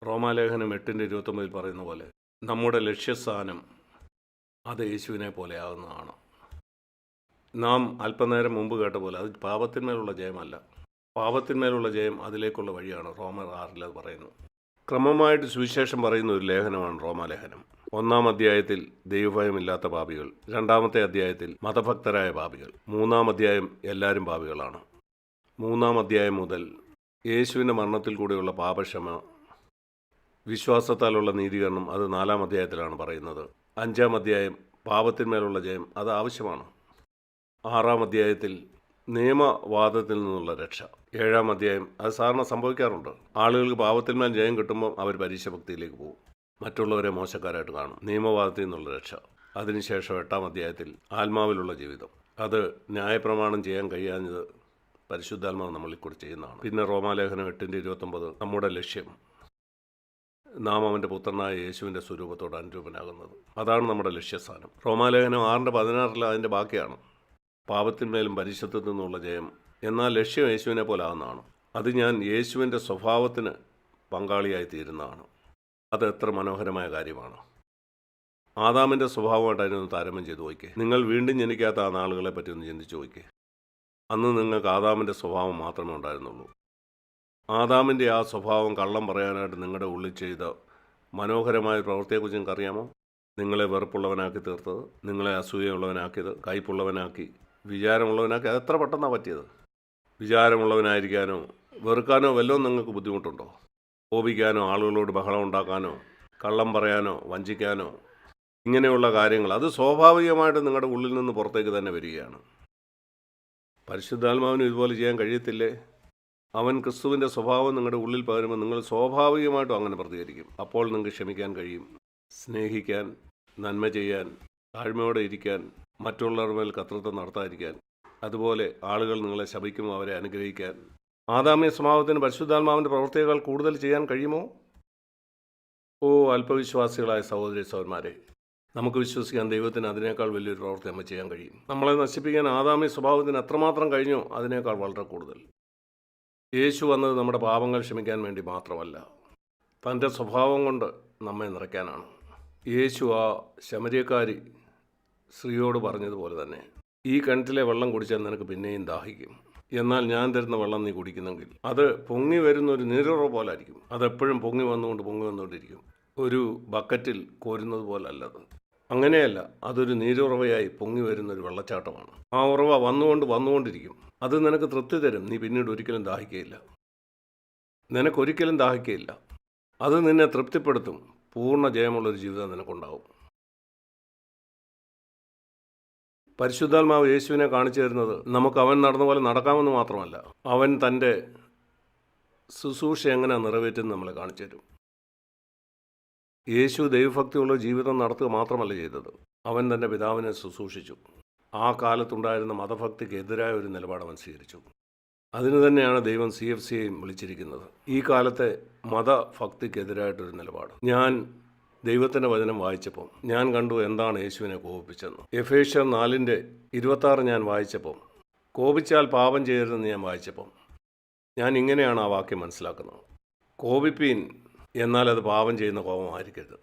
റോമാലേഖനം 8:29 പറയുന്ന പോലെ നമ്മുടെ ലക്ഷ്യസ്ഥാനം അത് യേശുവിനെ പോലെ ആകുന്നതാണ്. നാം അല്പനേരം മുമ്പ് കേട്ട പോലെ അത് പാപത്തിന്മേലുള്ള ജയമല്ല. പാപത്തിന്മേലുള്ള ജയം അതിലേക്കുള്ള വഴിയാണ്. റോമർ 6 അത് പറയുന്നു. ക്രമമായിട്ട് സുവിശേഷം പറയുന്ന ഒരു ലേഖനമാണ് റോമാലേഖനം. 1-ാം അധ്യായത്തിൽ ദൈവഭയമില്ലാത്ത പാപികൾ, 2-ാമത്തെ അധ്യായത്തിൽ മതഭക്തരായ പാപികൾ, 3-ാം അധ്യായം എല്ലാവരും പാപികളാണ്. 3-ാം അധ്യായം മുതൽ യേശുവിൻ്റെ മരണത്തിൽ കൂടെയുള്ള പാപക്ഷമ, വിശ്വാസത്താലുള്ള നീതീകരണം, അത് 4-ാം അധ്യായത്തിലാണ് പറയുന്നത്. 5-ാം അധ്യായം പാപത്തിന്മേലുള്ള ജയം, അത് ആവശ്യമാണ്. 6-ാം അധ്യായത്തിൽ നിയമവാദത്തിൽ നിന്നുള്ള രക്ഷ. 7-ാം അധ്യായം അത് സാധാരണ സംഭവിക്കാറുണ്ട്. ആളുകൾക്ക് പാപത്തിന്മേൽ ജയം കിട്ടുമ്പോൾ അവർ പരീക്ഷഭക്തിയിലേക്ക് പോകും, മറ്റുള്ളവരെ മോശക്കാരായിട്ട് കാണും. നിയമവാദത്തിൽ നിന്നുള്ള രക്ഷ. അതിനുശേഷം 8-ാം അധ്യായത്തിൽ ആത്മാവിലുള്ള ജീവിതം, അത് ന്യായപ്രമാണം ചെയ്യാൻ കഴിയാഞ്ഞത് പരിശുദ്ധാത്മാവ് നമ്മളിൽ കൂടി ചെയ്യുന്നതാണ്. പിന്നെ റോമാലേഖനം 8:29 നമ്മുടെ ലക്ഷ്യം നാം അവൻ്റെ പുത്രനായ യേശുവിൻ്റെ സ്വരൂപത്തോട് അനുരൂപനാകുന്നത്, അതാണ് നമ്മുടെ ലക്ഷ്യസ്ഥാനം. റോമാലേഖനം 6:16 അതിൻ്റെ ബാക്കിയാണ്. പാപത്തിന്മേലും പരിശുദ്ധത്തിൽ നിന്നുള്ള ജയം, എന്നാൽ ലക്ഷ്യം യേശുവിനെ പോലെ ആകുന്നതാണ്. അത് ഞാൻ യേശുവിൻ്റെ സ്വഭാവത്തിന് പങ്കാളിയായി തീരുന്നതാണ്. അത് എത്ര മനോഹരമായ കാര്യമാണ്. ആദാമിൻ്റെ സ്വഭാവമായിട്ട് അതിനൊന്ന് താരതമ്യം ചെയ്ത് നോക്കിക്കേ. നിങ്ങൾ വീണ്ടും ജനിക്കാത്ത ആ നാളുകളെ പറ്റി ഒന്ന് ചിന്തിച്ച് നോക്കിക്കേ. അന്ന് നിങ്ങൾക്ക് ആദാമിൻ്റെ സ്വഭാവം മാത്രമേ ഉണ്ടായിരുന്നുള്ളൂ. ആദാമിൻ്റെ ആ സ്വഭാവം കള്ളം പറയാനായിട്ട് നിങ്ങളുടെ ഉള്ളിൽ ചെയ്ത മനോഹരമായ പ്രവൃത്തിയെക്കുറിച്ച് നിങ്ങൾക്ക് അറിയാമോ? നിങ്ങളെ വെറുപ്പുള്ളവനാക്കി തീർത്തത്, നിങ്ങളെ അസൂയുള്ളവനാക്കിയത്, കയ്പുള്ളവനാക്കി, വിചാരമുള്ളവനാക്കി. അത് എത്ര പെട്ടെന്നാണ് പറ്റിയത്? വിചാരമുള്ളവനായിരിക്കാനോ വെറുക്കാനോ വല്ലതും നിങ്ങൾക്ക് ബുദ്ധിമുട്ടുണ്ടോ? കോപിക്കാനോ, ആളുകളോട് ബഹളം ഉണ്ടാക്കാനോ, കള്ളം പറയാനോ, വഞ്ചിക്കാനോ, ഇങ്ങനെയുള്ള കാര്യങ്ങൾ അത് സ്വാഭാവികമായിട്ട് നിങ്ങളുടെ ഉള്ളിൽ നിന്ന് പുറത്തേക്ക് തന്നെ വരികയാണ്. പരിശുദ്ധാത്മാവിന് ഇതുപോലെ ചെയ്യാൻ കഴിയത്തില്ലേ? അവൻ ക്രിസ്തുവിൻ്റെ സ്വഭാവം നിങ്ങളുടെ ഉള്ളിൽ പകരുമ്പോൾ നിങ്ങൾ സ്വാഭാവികമായിട്ടും അങ്ങനെ പ്രതികരിക്കും. അപ്പോൾ നിങ്ങൾക്ക് ക്ഷമിക്കാൻ കഴിയും, സ്നേഹിക്കാൻ, നന്മ ചെയ്യാൻ, താഴ്മയോടെ ഇരിക്കാൻ, മറ്റുള്ളവരുടെ മേൽ കർത്തൃത്വം നടത്താതിരിക്കാൻ. അതുപോലെ ആളുകൾ നിങ്ങളെ ശപിക്കുമ്പോൾ അവരെ അനുഗ്രഹിക്കാൻ. ആദാമ്യ സ്വഭാവത്തിന് പരിശുദ്ധാത്മാവിൻ്റെ പ്രവൃത്തികൾ കൂടുതൽ ചെയ്യാൻ കഴിയുമോ? ഓ അല്പവിശ്വാസികളായ സഹോദരി സഹോദരന്മാരെ, നമുക്ക് വിശ്വസിക്കാൻ ദൈവത്തിന് അതിനേക്കാൾ വലിയൊരു പ്രവൃത്തി നമ്മൾ ചെയ്യാൻ കഴിയും. നമ്മളെ നശിപ്പിക്കാൻ ആദാമ്യ സ്വഭാവത്തിന് എത്രമാത്രം കഴിഞ്ഞോ അതിനേക്കാൾ വളരെ കൂടുതൽ. യേശു വന്നത് നമ്മുടെ പാപങ്ങൾ ക്ഷമിക്കാൻ വേണ്ടി മാത്രമല്ല, തൻ്റെ സ്വഭാവം കൊണ്ട് നമ്മെ നിറയ്ക്കാനാണ്. യേശു ആ ശമര്യക്കാരി സ്ത്രീയോട് പറഞ്ഞതുപോലെ തന്നെ, ഈ കിണറ്റിലെ വെള്ളം കുടിച്ചാൽ നിനക്ക് പിന്നെയും ദാഹിക്കും, എന്നാൽ ഞാൻ തരുന്ന വെള്ളം നീ കുടിക്കുന്നെങ്കിൽ അത് പൊങ്ങി വരുന്ന ഒരു നീരുറവ് പോലെ ആയിരിക്കും. അതെപ്പോഴും പൊങ്ങി വന്നുകൊണ്ടിരിക്കും. ഒരു ബക്കറ്റിൽ കോരുന്നത് പോലല്ലത്. അങ്ങനെയല്ല, അതൊരു നീരുറവയായി പൊങ്ങി വരുന്നൊരു വെള്ളച്ചാട്ടമാണ്. ആ ഉറവ വന്നുകൊണ്ടിരിക്കും. അത് നിനക്ക് തൃപ്തി തരും. നീ പിന്നീട് ഒരിക്കലും ദാഹിക്കുകയില്ല. നിനക്കൊരിക്കലും ദാഹിക്കുകയില്ല. അത് നിന്നെ തൃപ്തിപ്പെടുത്തും. പൂർണ്ണ ജയമുള്ളൊരു ജീവിതം നിനക്കുണ്ടാവും. പരിശുദ്ധാത്മാവ് യേശുവിനെ കാണിച്ചു തരുന്നത് നമുക്ക് അവൻ നടന്ന പോലെ നടക്കാമെന്ന് മാത്രമല്ല, അവൻ തൻ്റെ ശുശ്രൂഷ എങ്ങനെ നിറവേറ്റുമെന്ന് നമ്മളെ കാണിച്ചു തരും. യേശു ദൈവഭക്തിയുള്ള ജീവിതം നടത്തുക മാത്രമല്ല ചെയ്തത്, അവൻ തൻ്റെ പിതാവിനെ ശുശ്രൂഷിച്ചു. ആ കാലത്തുണ്ടായിരുന്ന മതഭക്തിക്ക് എതിരായ ഒരു നിലപാട് അവൻ സ്വീകരിച്ചു. അതിന് തന്നെയാണ് ദൈവം CFCയെയും വിളിച്ചിരിക്കുന്നത്. ഈ കാലത്തെ മതഭക്തിക്കെതിരായിട്ടൊരു നിലപാട്. ഞാൻ ദൈവത്തിൻ്റെ വചനം വായിച്ചപ്പം ഞാൻ കണ്ടു എന്താണ് യേശുവിനെ കോപിപ്പിച്ചെന്ന്. എഫേഷ്യർ 4:26 ഞാൻ വായിച്ചപ്പം, കോപിച്ചാൽ പാപം ചെയ്യരുതെന്ന് ഞാൻ വായിച്ചപ്പം, ഞാൻ ഇങ്ങനെയാണ് ആ വാക്യം മനസ്സിലാക്കുന്നത്. കോപിപ്പീൻ, എന്നാൽ അത് പാപം ചെയ്യുന്ന കോപമായിരിക്കരുത്.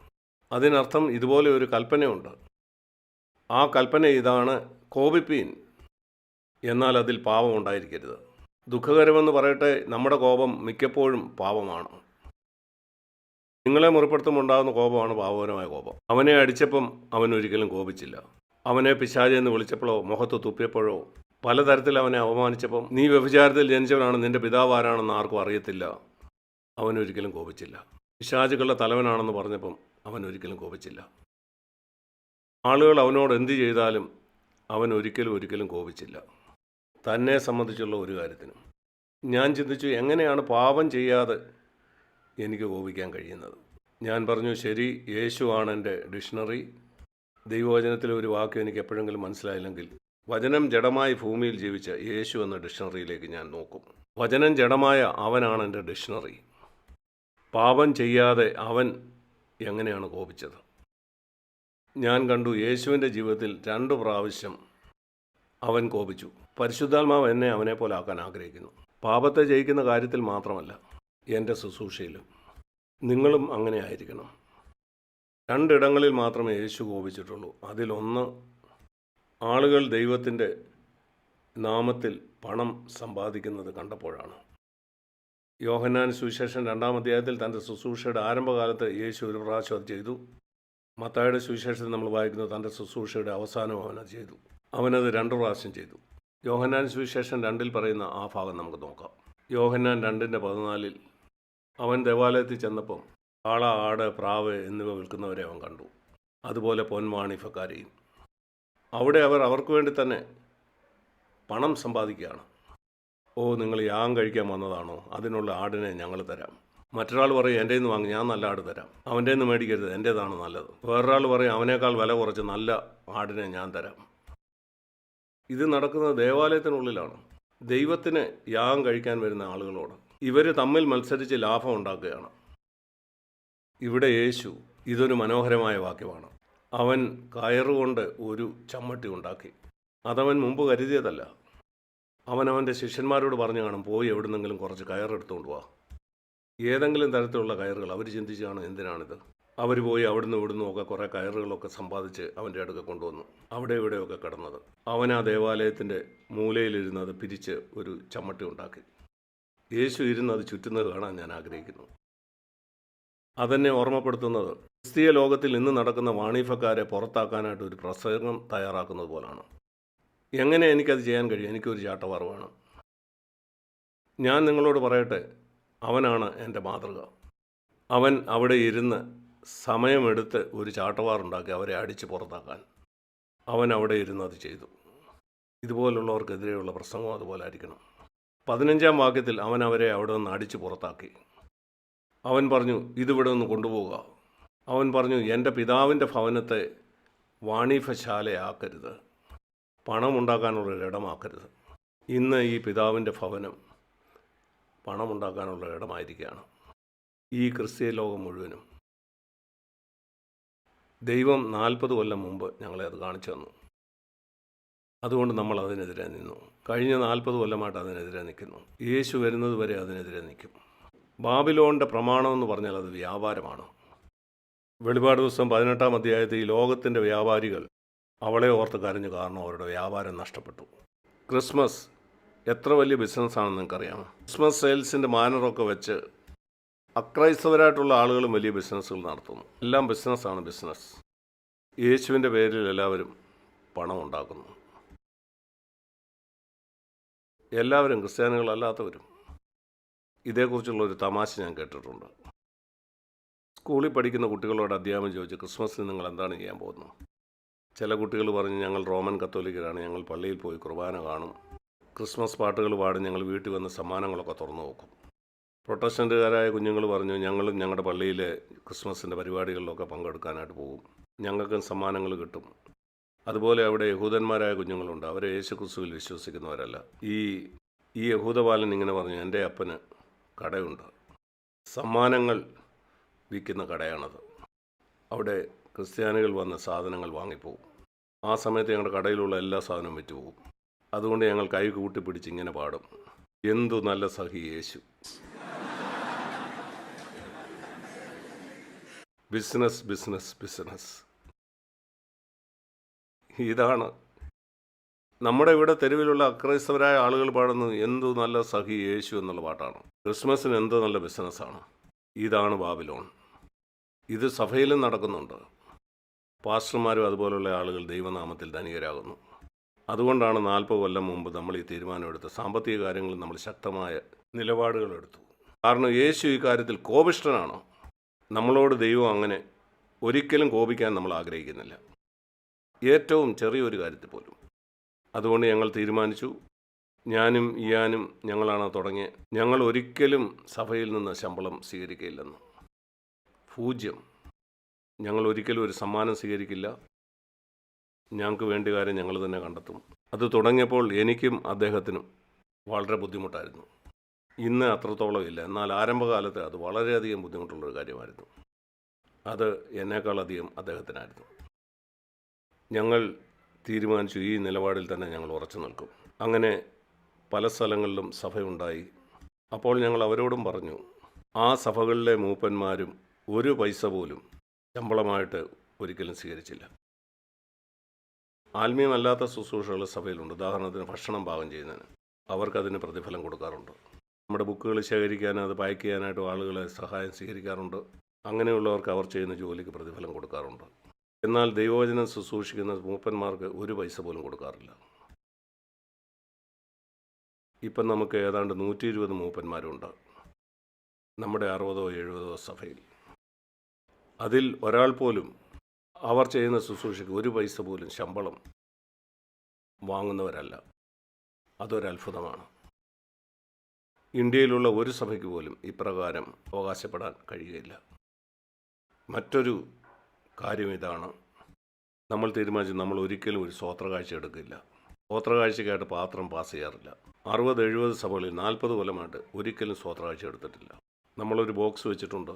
അതിനർത്ഥം ഇതുപോലെ ഒരു കൽപ്പനയുണ്ട്. ആ കൽപ്പന ഇതാണ്: കോപിപ്പീൻ, എന്നാൽ അതിൽ പാപം ഉണ്ടായിരിക്കരുത്. ദുഃഖകരമെന്ന് പറയട്ടെ, നമ്മുടെ കോപം മിക്കപ്പോഴും പാപമാണ്. നിങ്ങളെ മുറിപ്പെടുത്തുമുണ്ടാകുന്ന കോപമാണ് പാപകരമായ കോപം. അവനെ അടിച്ചപ്പം അവൻ ഒരിക്കലും കോപിച്ചില്ല. അവനെ പിശാചെന്ന് വിളിച്ചപ്പോഴോ മുഖത്ത് തുപ്പിയപ്പോഴോ പലതരത്തിൽ അവനെ അവമാനിച്ചപ്പം, നീ വ്യഭിചാരത്തിൽ ജനിച്ചവനാണ്, നിന്റെ പിതാവ് ആരാണെന്ന് ആർക്കും അറിയത്തില്ല, അവൻ ഒരിക്കലും കോപിച്ചില്ല. പിശാചുകളുടെ തലവനാണെന്ന് പറഞ്ഞപ്പം അവൻ ഒരിക്കലും കോപിച്ചില്ല. ആളുകൾ അവനോട് എന്ത് ചെയ്താലും അവൻ ഒരിക്കലും കോപിച്ചില്ല, തന്നെ സംബന്ധിച്ചുള്ള ഒരു കാര്യത്തിനും. ഞാൻ ചിന്തിച്ചു, എങ്ങനെയാണ് പാപം ചെയ്യാതെ എനിക്ക് കോപിക്കാൻ കഴിയുന്നത്? ഞാൻ പറഞ്ഞു, ശരി, യേശുവാണ് എൻ്റെ ഡിക്ഷണറി. ദൈവവചനത്തിലെ ഒരു വാക്യം എനിക്ക് എപ്പോഴെങ്കിലും മനസ്സിലായില്ലെങ്കിൽ വചനം ജഡമായി ഭൂമിയിൽ ജീവിച്ച യേശു എന്ന ഡിക്ഷണറിയിലേക്ക് ഞാൻ നോക്കും. വചനം ജഡമായ അവനാണ് എൻ്റെ ഡിക്ഷണറി. പാപം ചെയ്യാതെ അവൻ എങ്ങനെയാണ് കോപിച്ചത്? ഞാൻ കണ്ടു, യേശുവിൻ്റെ ജീവിതത്തിൽ 2 പ്രാവശ്യം അവൻ കോപിച്ചു. പരിശുദ്ധാത്മാവ് എന്നെ അവനെ പോലെ ആക്കാൻ ആഗ്രഹിക്കുന്നു. പാപത്തെ ജയിക്കുന്ന കാര്യത്തിൽ മാത്രമല്ല, എൻ്റെ ശുശ്രൂഷയിലും. നിങ്ങളും അങ്ങനെ ആയിരിക്കണം. രണ്ടിടങ്ങളിൽ മാത്രമേ യേശു കോപിച്ചിട്ടുള്ളൂ. അതിലൊന്ന് ആളുകൾ ദൈവത്തിൻ്റെ നാമത്തിൽ പണം സമ്പാദിക്കുന്നത് കണ്ടപ്പോഴാണ്. യോഹന്നാൻ സുവിശേഷം 2-ാം അധ്യായത്തിൽ തൻ്റെ ശുശ്രൂഷയുടെ ആരംഭകാലത്ത് യേശു ഒരു പ്രാവശ്യം അത് ചെയ്തു. മത്തായിയുടെ സുവിശേഷത്തിൽ നമ്മൾ വായിക്കുന്നത് തൻ്റെ ശുശ്രൂഷയുടെ അവസാനവും അവനത് ചെയ്തു. അവനത് 2 പ്രാവശ്യം ചെയ്തു. യോഹന്നാൻ സുവിശേഷം 2-ൽ പറയുന്ന ആ ഭാഗം നമുക്ക് നോക്കാം. യോഹന്നാൻ 2:14 അവൻ ദേവാലയത്തിൽ ചെന്നപ്പം കാള, ആട്, പ്രാവ് എന്നിവ വിൽക്കുന്നവരെ അവൻ കണ്ടു, അതുപോലെ പൊൻവാണിഫക്കാരെയും. അവിടെ അവർ അവർക്ക് വേണ്ടി തന്നെ പണം സമ്പാദിക്കുകയാണ്. ഓ, നിങ്ങൾ യാഗം കഴിക്കാൻ വന്നതാണോ? അതിനുള്ള ആടിനെ ഞങ്ങൾ തരാം. മറ്റൊരാൾ പറയും എൻ്റെ നിന്ന് വാങ്ങി, ഞാൻ നല്ല ആട് തരാം. അവൻ്റെ നിന്ന് മേടിക്കരുത്, എൻ്റേതാണ് നല്ലത്. വേറൊരാൾ പറയും അവനേക്കാൾ വില കുറച്ച് നല്ല ആടിനെ ഞാൻ തരാം. ഇത് നടക്കുന്നത് ദേവാലയത്തിനുള്ളിലാണ്. ദൈവത്തിന് യാഗം കഴിക്കാൻ വരുന്ന ആളുകളോട് ഇവർ തമ്മിൽ മത്സരിച്ച് ലാഭം ഉണ്ടാക്കുകയാണ്. ഇവിടെ യേശു ഇതൊരു മനോഹരമായ വാക്യമാണ്. അവൻ കയറുകൊണ്ട് ഒരു ചമ്മട്ടി ഉണ്ടാക്കി. അതവൻ മുമ്പ് കരുതിയതല്ല. അവൻ്റെ ശിഷ്യന്മാരോട് പറഞ്ഞു കാണും, പോയി എവിടുന്നെങ്കിലും കുറച്ച് കയറെടുത്തുകൊണ്ട് വാ. ഏതെങ്കിലും തരത്തിലുള്ള കയറുകൾ. അവർ ചിന്തിച്ച് കാണും, എന്തിനാണിത്? അവർ പോയി അവിടുന്ന് ഇവിടുന്നും ഒക്കെ കുറേ കയറുകളൊക്കെ സമ്പാദിച്ച് അവൻ്റെ അടുക്ക കൊണ്ടുവന്നു. അവിടെ ഇവിടെയൊക്കെ കിടന്നത്. അവൻ ആ ദേവാലയത്തിൻ്റെ മൂലയിലിരുന്നത് പിരിച്ച് ഒരു ചമ്മട്ടി ഉണ്ടാക്കി. യേശു ഇരുന്നത് ചുറ്റുന്നത് കാണാൻ ഞാൻ ആഗ്രഹിക്കുന്നു. അതെന്നെ ഓർമ്മപ്പെടുത്തുന്നത് ക്രിസ്തീയ ലോകത്തിൽ ഇന്ന് നടക്കുന്ന വാണിഭക്കാരെ പുറത്താക്കാനായിട്ട് ഒരു പ്രസംഗം തയ്യാറാക്കുന്നത് പോലാണ്. എങ്ങനെ എനിക്കത് ചെയ്യാൻ കഴിയും? എനിക്കൊരു ചാട്ടവാർ വേണം. ഞാൻ നിങ്ങളോട് പറയട്ടെ, അവനാണ് എൻ്റെ മാതൃക. അവൻ അവിടെ ഇരുന്ന് സമയമെടുത്ത് ഒരു ചാട്ടവാറുണ്ടാക്കി അവരെ അടിച്ച് പുറത്താക്കാൻ. അവൻ അവിടെ ഇരുന്ന് അത് ചെയ്തു. ഇതുപോലുള്ളവർക്കെതിരെയുള്ള പ്രസംഗം അതുപോലെ ആയിരിക്കണം. 15-ാം വാക്യത്തിൽ അവൻ അവരെ അവിടെ നിന്ന് അടിച്ച് പുറത്താക്കി. അവൻ പറഞ്ഞു, ഇതിവിടെ ഒന്ന് കൊണ്ടുപോവുക. അവൻ പറഞ്ഞു, എൻ്റെ പിതാവിൻ്റെ ഭവനത്തെ വാണിഭശാലയാക്കരുത്, പണമുണ്ടാക്കാനുള്ളൊരിടമാക്കരുത്. ഇന്ന് ഈ പിതാവിൻ്റെ ഭവനം പണമുണ്ടാക്കാനുള്ള ഇടമായിരിക്കുകയാണ്. ഈ ക്രിസ്തീയ ലോകം മുഴുവനും. ദൈവം 40 കൊല്ലം മുമ്പ് ഞങ്ങളെ അത് കാണിച്ചു തന്നു. അതുകൊണ്ട് നമ്മൾ അതിനെതിരെ നിന്നു. കഴിഞ്ഞ 40 കൊല്ലമായിട്ട് അതിനെതിരെ നിൽക്കുന്നു. യേശു വരുന്നത് വരെ അതിനെതിരെ നിൽക്കും. ബാബിലോണിൻ്റെ പ്രമാണമെന്ന് പറഞ്ഞാൽ അത് വ്യാപാരമാണ്. വെളിപാട് പുസ്തകം 18-ാം അധ്യായത്തിൽ ഈ ലോകത്തിൻ്റെ വ്യാപാരികൾ അവളെ ഓർത്ത് കരഞ്ഞു, കാരണം അവരുടെ വ്യാപാരം നഷ്ടപ്പെട്ടു. ക്രിസ്മസ് എത്ര വലിയ ബിസിനസ്സാണെന്ന് നിങ്ങൾക്കറിയാമോ? ക്രിസ്മസ് സെയിൽസിൻ്റെ മാനറൊക്കെ വെച്ച് അക്രൈസ്തവരായിട്ടുള്ള ആളുകളും വലിയ ബിസിനസ്സുകൾ നടത്തുന്നു. എല്ലാം ബിസിനസ്സാണ്, ബിസിനസ്. യേശുവിൻ്റെ പേരിൽ എല്ലാവരും പണം ഉണ്ടാക്കുന്നു. എല്ലാവരും, ക്രിസ്ത്യാനികളല്ലാത്തവരും. ഇതേക്കുറിച്ചുള്ള ഒരു തമാശ ഞാൻ കേട്ടിട്ടുണ്ട്. സ്കൂളിൽ പഠിക്കുന്ന കുട്ടികളോട് അധ്യാപകൻ ചോദിച്ചു, ക്രിസ്മസിന് നിങ്ങൾ എന്താണ് ചെയ്യാൻ പോകുന്നത്? ചില കുട്ടികൾ പറഞ്ഞു, ഞങ്ങൾ റോമൻ കത്തോലിക്കരാണ്, ഞങ്ങൾ പള്ളിയിൽ പോയി കുർബാന കാണും, ക്രിസ്മസ് പാട്ടുകൾ പാടും, ഞങ്ങൾ വീട്ടിൽ വന്ന് സമ്മാനങ്ങളൊക്കെ തുറന്നു നോക്കും. പ്രൊട്ടസ്റ്റൻ്റുകാരായ കുഞ്ഞുങ്ങൾ പറഞ്ഞു, ഞങ്ങളും ഞങ്ങളുടെ പള്ളിയിലെ ക്രിസ്മസിൻ്റെ പരിപാടികളിലൊക്കെ പങ്കെടുക്കാനായിട്ട് പോകും, ഞങ്ങൾക്കും സമ്മാനങ്ങൾ കിട്ടും. അതുപോലെ അവിടെ യഹൂദന്മാരായ കുഞ്ഞുങ്ങളുണ്ട്, അവർ യേശു ക്രിസ്തുവിൽ വിശ്വസിക്കുന്നവരല്ല. ഈ യഹൂദബാലൻ ഇങ്ങനെ പറഞ്ഞു, എൻ്റെ അപ്പന് കടയുണ്ട്, സമ്മാനങ്ങൾ വിൽക്കുന്ന കടയാണത്. അവിടെ ക്രിസ്ത്യാനികൾ വന്ന് സാധനങ്ങൾ വാങ്ങിപ്പോകും. ആ സമയത്ത് ഞങ്ങളുടെ കടയിലുള്ള എല്ലാ സാധനവും വിറ്റുപോകും. അതുകൊണ്ട് ഞങ്ങൾ കൈ കൂട്ടിപ്പിടിച്ച് ഇങ്ങനെ പാടും, എന്തു നല്ല സഖി യേശു. Business, business, business. ഇതാണ് നമ്മുടെ ഇവിടെ തെരുവിലുള്ള അക്രൈസ്തവരായ ആളുകൾ പാടുന്നത്, എന്തു നല്ല സഖി യേശു എന്നുള്ള പാട്ടാണ്. ക്രിസ്മസിന് എന്ത് നല്ല ബിസിനസ്സാണ്. ഇതാണ് ബാബിലോൺ. ഇത് സഭയിലും നടക്കുന്നുണ്ട്. പാസ്റ്റർമാരും അതുപോലുള്ള ആളുകൾ ദൈവനാമത്തിൽ ധനികരാകുന്നു. അതുകൊണ്ടാണ് 40 കൊല്ലം മുമ്പ് നമ്മൾ ഈ തീരുമാനമെടുത്ത് സാമ്പത്തിക കാര്യങ്ങളിൽ നമ്മൾ ശക്തമായ നിലപാടുകളെടുത്തു. കാരണം യേശു ഈ കാര്യത്തിൽ കോപിഷ്ഠനാണ്. നമ്മളോട് ദൈവം അങ്ങനെ ഒരിക്കലും കോപിക്കാൻ നമ്മൾ ആഗ്രഹിക്കുന്നില്ല, ഏറ്റവും ചെറിയൊരു കാര്യത്തിൽ പോലും. അതുകൊണ്ട് ഞങ്ങൾ തീരുമാനിച്ചു, ഞാനും ഇയാനും ഞങ്ങളാണ് തുടങ്ങിയ, ഞങ്ങൾ ഒരിക്കലും സഭയിൽ നിന്ന് ശമ്പളം സ്വീകരിക്കില്ലെന്ന്. 0. ഞങ്ങൾ ഒരിക്കലും ഒരു സമ്മാനം സ്വീകരിക്കില്ല. ഞങ്ങൾക്ക് വേണ്ട കാര്യം ഞങ്ങൾ തന്നെ കണ്ടെത്തും. അത് തുടങ്ങിയപ്പോൾ എനിക്കും അദ്ദേഹത്തിനും വളരെ ബുദ്ധിമുട്ടായിരുന്നു. ഇന്ന് അത്രത്തോളം ഇല്ല, എന്നാൽ ആരംഭകാലത്ത് അത് വളരെയധികം ബുദ്ധിമുട്ടുള്ളൊരു കാര്യമായിരുന്നു. അത് എന്നേക്കാളധികം അദ്ദേഹത്തിനായിരുന്നു. ഞങ്ങൾ തീരുമാനിച്ചു, ഈ നിലപാടിൽ തന്നെ ഞങ്ങൾ ഉറച്ചു നിൽക്കും. അങ്ങനെ പല സ്ഥലങ്ങളിലും സഭയുണ്ടായി. അപ്പോൾ ഞങ്ങൾ അവരോടും പറഞ്ഞു, ആ സഭകളിലെ മൂപ്പന്മാരും ഒരു പൈസ പോലും ശമ്പളമായിട്ട് ഒരിക്കലും സ്വീകരിച്ചില്ല. ആത്മീയമല്ലാത്ത ശുശ്രൂഷകൾ സഭയിലുണ്ട്. ഉദാഹരണത്തിന് ഭക്ഷണം പാകം ചെയ്യുന്നതിന് അവർക്കതിന് പ്രതിഫലം കൊടുക്കാറുണ്ട്. നമ്മുടെ ബുക്കുകൾ ശേഖരിക്കാൻ, അത് പാക്ക് ചെയ്യാനായിട്ടും ആളുകളെ സഹായം സ്വീകരിക്കാറുണ്ട്. അങ്ങനെയുള്ളവർക്ക് അവർ ചെയ്യുന്ന ജോലിക്ക് പ്രതിഫലം കൊടുക്കാറുണ്ട്. എന്നാൽ ദൈവവചനം ശുശ്രൂഷിക്കുന്ന മൂപ്പന്മാർക്ക് ഒരു പൈസ പോലും കൊടുക്കാറില്ല. ഇപ്പം നമുക്ക് ഏതാണ്ട് 120 മൂപ്പന്മാരുണ്ട് നമ്മുടെ 60-70 സഭയിൽ. അതിൽ ഒരാൾ പോലും അവർ ചെയ്യുന്ന ശുശ്രൂഷയ്ക്ക് ഒരു പൈസ പോലും ശമ്പളം വാങ്ങുന്നവരല്ല. അതൊരത്ഭുതമാണ്. ഇന്ത്യയിലുള്ള ഒരു സഭയ്ക്ക് പോലും ഇപ്രകാരം അവകാശപ്പെടാൻ കഴിയുകയില്ല. മറ്റൊരു കാര്യം ഇതാണ്, നമ്മൾ തീരുമാനിച്ചു നമ്മൾ ഒരിക്കലും ഒരു സ്വോത്രകാഴ്ച എടുക്കില്ല. സ്വോത്രകാഴ്ചയ്ക്കായിട്ട് പാത്രം പാസ് ചെയ്യാറില്ല. 60-70 സഭകളിൽ 40 കൊല്ലമായിട്ട് ഒരിക്കലും സ്വോത്രകാഴ്ച എടുത്തിട്ടില്ല. നമ്മളൊരു ബോക്സ് വെച്ചിട്ടുണ്ട്.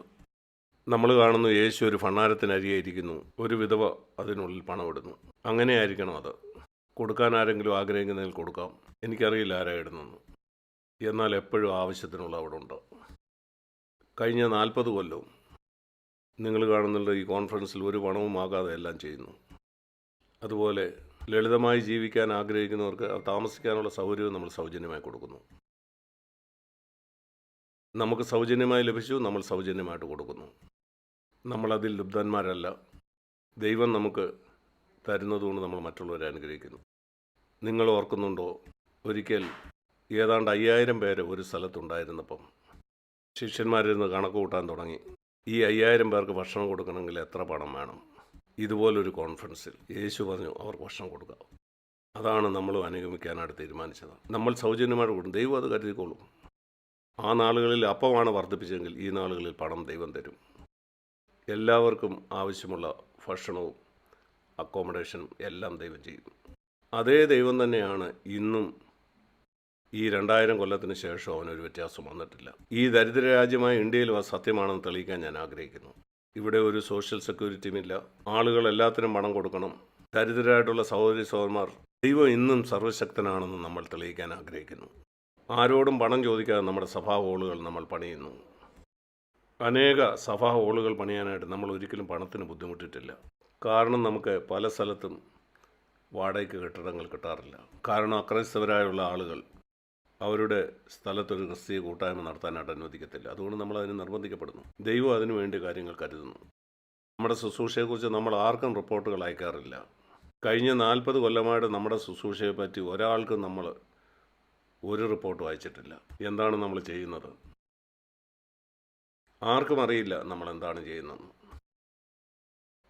നമ്മൾ കാണുന്നു യേശു ഒരു ഭണ്ഡാരത്തിനരികെ ഇരിക്കുന്നു, ഒരു വിധവ അതിനുള്ളിൽ പണം ഇടുന്നു. അങ്ങനെ ആയിരിക്കണം അത്. കൊടുക്കാൻ ആരെങ്കിലും ആഗ്രഹിക്കുന്നതിൽ കൊടുക്കാം. എനിക്കറിയില്ല ആരാ ഇടുന്നെന്ന്. എന്നാൽ എപ്പോഴും ആവശ്യത്തിനുള്ള അവിടെ ഉണ്ട്. കഴിഞ്ഞ 40 കൊല്ലവും നിങ്ങൾ കാണുന്നുണ്ട് ഈ കോൺഫറൻസിൽ ഒരു പണവും ആകാതെ എല്ലാം ചെയ്യുന്നു. അതുപോലെ ലളിതമായി ജീവിക്കാൻ ആഗ്രഹിക്കുന്നവർക്ക് താമസിക്കാനുള്ള സൗകര്യവും നമ്മൾ സൗജന്യമായി കൊടുക്കുന്നു. നമുക്ക് സൗജന്യമായി ലഭിച്ചു, നമ്മൾ സൗജന്യമായിട്ട് കൊടുക്കുന്നു. നമ്മളതിൽ ലുബ്ധന്മാരല്ല. ദൈവം നമുക്ക് തരുന്നതുകൊണ്ട് നമ്മൾ മറ്റുള്ളവരെ അനുഗ്രഹിക്കുന്നു. നിങ്ങൾ ഓർക്കുന്നുണ്ടോ, ഒരിക്കൽ ഏതാണ്ട് 5000 പേര് ഒരു സ്ഥലത്തുണ്ടായിരുന്നപ്പം ശിഷ്യന്മാരിരുന്ന് കണക്ക് കൂട്ടാൻ തുടങ്ങി. ഈ 5000 പേർക്ക് ഭക്ഷണം കൊടുക്കണമെങ്കിൽ എത്ര പണം വേണം? ഇതുപോലൊരു കോൺഫറൻസിൽ യേശു പറഞ്ഞു അവർക്ക് ഭക്ഷണം കൊടുക്കാം. അതാണ് നമ്മളും അനുഗമിക്കാനായിട്ട് തീരുമാനിച്ചത്. നമ്മൾ സൗജന്യമായിട്ട് കൊടുക്കും, ദൈവം അത് കരുതിക്കോളും. ആ നാളുകളിൽ അപ്പമാണ് വർദ്ധിപ്പിച്ചെങ്കിൽ ഈ നാളുകളിൽ പണം ദൈവം തരും. എല്ലാവർക്കും ആവശ്യമുള്ള ഭക്ഷണവും അക്കോമഡേഷനും എല്ലാം ദൈവം ചെയ്യും. അതേ ദൈവം തന്നെയാണ് ഇന്നും. ഈ 2000 കൊല്ലത്തിന് ശേഷം അവനൊരു വ്യത്യാസം വന്നിട്ടില്ല. ഈ ദരിദ്ര രാജ്യമായ ഇന്ത്യയിലും അത് സത്യമാണെന്ന് തെളിയിക്കാൻ ഞാൻ ആഗ്രഹിക്കുന്നു. ഇവിടെ ഒരു സോഷ്യൽ സെക്യൂരിറ്റിയും ഇല്ല. ആളുകൾ എല്ലാത്തിനും പണം കൊടുക്കണം. ദരിദ്രരായിട്ടുള്ള സഹോദരി സഹോദരന്മാർ, ദൈവം ഇന്നും സർവ്വശക്തനാണെന്ന് നമ്മൾ തെളിയിക്കാൻ ആഗ്രഹിക്കുന്നു. ആരോടും പണം ചോദിക്കാതെ നമ്മുടെ സഭാ ഹോളുകൾ നമ്മൾ പണിയുന്നു. അനേക സഭാ ഹോളുകൾ പണിയാനായിട്ട് നമ്മൾ ഒരിക്കലും പണത്തിന് ബുദ്ധിമുട്ടിയിട്ടില്ല. കാരണം നമുക്ക് പല സ്ഥലത്തും വാടകയ്ക്ക് കെട്ടിടങ്ങൾ കിട്ടാറില്ല. കാരണം അക്രൈസ്തവരായുള്ള ആളുകൾ അവരുടെ സ്ഥലത്തൊരു ക്രിസ്തീയ കൂട്ടായ്മ നടത്താനായിട്ട് അനുവദിക്കത്തില്ല. അതുകൊണ്ട് നമ്മൾ അതിന് നിർബന്ധിക്കപ്പെടുന്നു. ദൈവം അതിനു വേണ്ടി കാര്യങ്ങൾ കരുതുന്നു. നമ്മുടെ ശുശ്രൂഷയെക്കുറിച്ച് നമ്മൾ ആർക്കും റിപ്പോർട്ടുകൾ അയക്കാറില്ല. കഴിഞ്ഞ 40 കൊല്ലമായിട്ട് നമ്മുടെ ശുശ്രൂഷയെ പറ്റി ഒരാൾക്കും നമ്മൾ ഒരു റിപ്പോർട്ടും അയച്ചിട്ടില്ല. എന്താണ് നമ്മൾ ചെയ്യുന്നത് ആർക്കും അറിയില്ല. നമ്മൾ എന്താണ് ചെയ്യുന്നതെന്ന്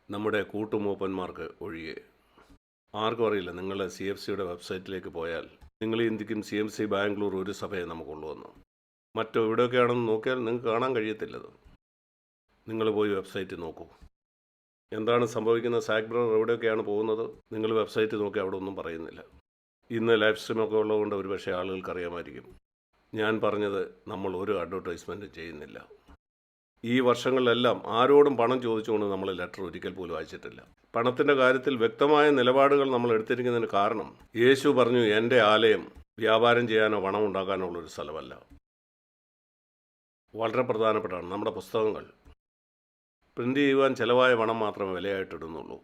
നമ്മുടെ കൂട്ടുമൂപ്പന്മാർക്ക് ഒഴികെ ആർക്കും അറിയില്ല. നിങ്ങൾ CFCയുടെ വെബ്സൈറ്റിലേക്ക് പോയാൽ നിങ്ങൾ ചിന്തിക്കും CMC ബാംഗ്ലൂർ ഒരു സഭയെ നമുക്കുള്ളൂ എന്ന്. മറ്റെവിടെയൊക്കെയാണെന്ന് നോക്കിയാൽ നിങ്ങൾക്ക് കാണാൻ കഴിയത്തില്ലത്. നിങ്ങൾ പോയി വെബ്സൈറ്റ് നോക്കൂ. എന്താണ് സംഭവിക്കുന്നത്, സാക് ബ്രദർ എവിടെയൊക്കെയാണ് പോകുന്നത്, നിങ്ങൾ വെബ്സൈറ്റ് നോക്കി അവിടെ ഒന്നും പറയുന്നില്ല. ഇന്ന് ലൈവ് സ്ട്രീമൊക്കെ ഉള്ളതുകൊണ്ട് ഒരുപക്ഷെ ആളുകൾക്ക് അറിയാമായിരിക്കും. ഞാൻ പറഞ്ഞത് നമ്മൾ ഒരു അഡ്വർടൈസ്മെൻറ്റും ചെയ്യുന്നില്ല. ഈ വർഷങ്ങളിലെല്ലാം ആരോടും പണം ചോദിച്ചുകൊണ്ട് നമ്മൾ ലെറ്റർ ഒരിക്കൽ പോലും അയച്ചിട്ടില്ല. പണത്തിൻ്റെ കാര്യത്തിൽ വ്യക്തമായ നിലപാടുകൾ നമ്മൾ എടുത്തിരിക്കുന്നതിന് കാരണം യേശു പറഞ്ഞു, എൻ്റെ ആലയം വ്യാപാരം ചെയ്യാനോ പണം ഉണ്ടാക്കാനോ ഉള്ളൊരു സ്ഥലമല്ല. വളരെ പ്രധാനപ്പെട്ടാണ്. നമ്മുടെ പുസ്തകങ്ങൾ പ്രിൻ്റ് ചെയ്യുവാൻ ചിലവായ പണം മാത്രമേ വിലയായിട്ടിടുന്നുള്ളൂ.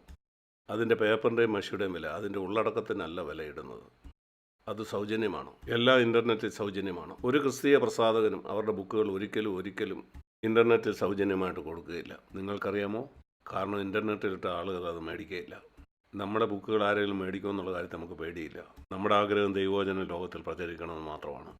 അതിൻ്റെ പേപ്പറിൻ്റെയും മഷിയുടെയും വില, അതിൻ്റെ ഉള്ളടക്കത്തിനല്ല വിലയിടുന്നത്. അത് സൗജന്യമാണ്. എല്ലാം ഇൻ്റർനെറ്റിൽ സൗജന്യമാണ്. ഒരു ക്രിസ്തീയ പ്രസാധകനും അവരുടെ ബുക്കുകൾ ഒരിക്കലും ഇൻ്റർനെറ്റിൽ സൗജന്യമായിട്ട് കൊടുക്കുകയില്ല. നിങ്ങൾക്കറിയാമോ? കാരണം ഇൻ്റർനെറ്റിലിട്ട ആളുകൾ അത് മേടിക്കുകയില്ല. നമ്മുടെ ബുക്കുകൾ ആരെങ്കിലും മേടിക്കുമെന്നുള്ള കാര്യത്തിൽ നമുക്ക് പേടിയില്ല. നമ്മുടെ ആഗ്രഹം ദൈവവചനം ലോകത്തിൽ പ്രചരിക്കണമെന്ന് മാത്രമാണ്.